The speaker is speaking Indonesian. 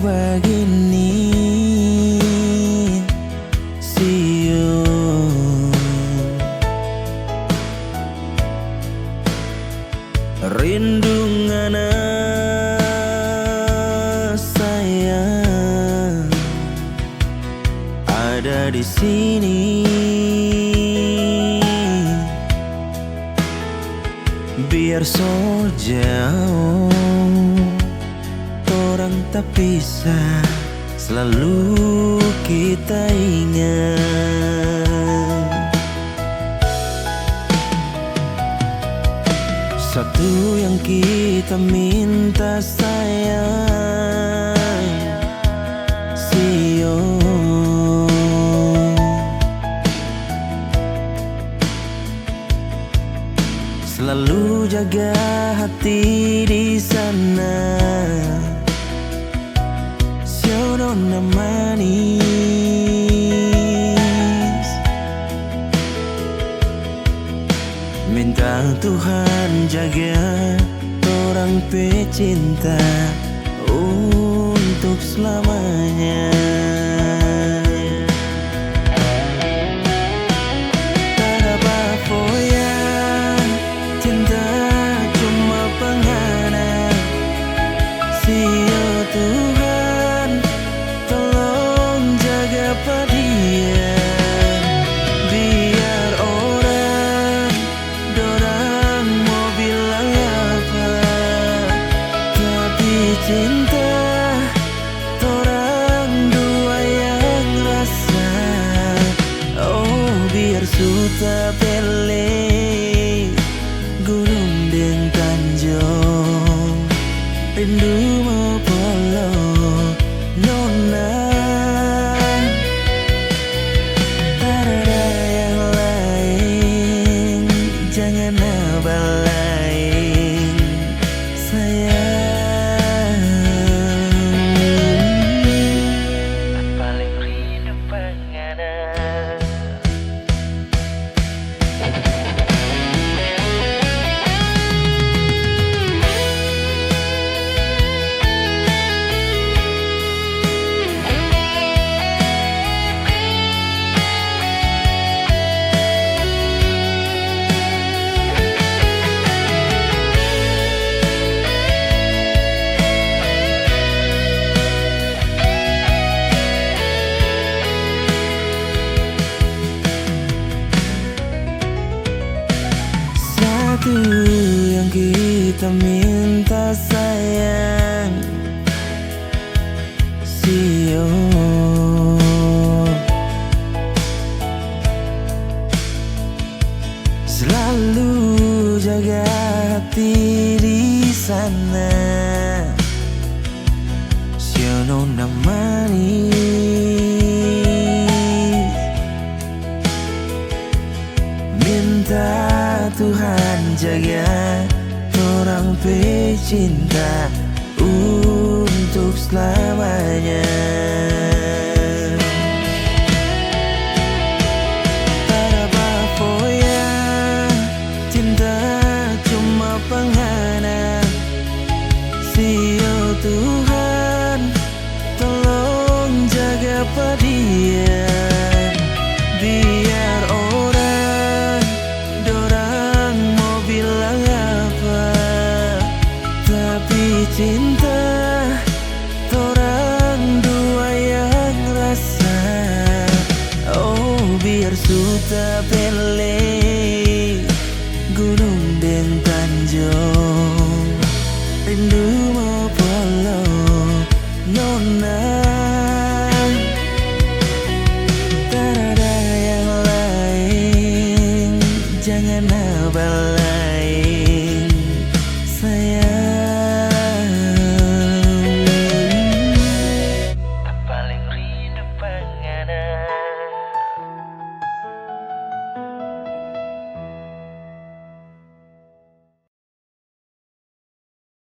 begini siung rindu ngana sayang ada di sini. Biar so jauh orang tak bisa, selalu kita ingat satu yang kita minta sayang siung selalu jaga hati di sana. Nona manis, minta Tuhan jaga orang pecinta untuk selamanya. Tak ada foya, cinta cuma penghangat. Sio Tuhan, tolong jaga dia. Biar orang mau bilang apa, tapi cinta orang dua yang rasa. Oh biar suta pele gunung dan tanjung, rindu mau polo nona. Tak ada yang lain, jangan abal lain sayang. Paling rindu pengadaan. Satu yang kita minta sayang siung selalu jaga hati di sana. Sio nona manis, minta Tuhan jaga orang pecinta untuk selamanya. Tak ada foya, cinta cuma penghangat. Sio Tuhan, tolong jaga dia. Biar orang mau bilang apa, tapi cinta orang dua yang rasa. Oh biar suta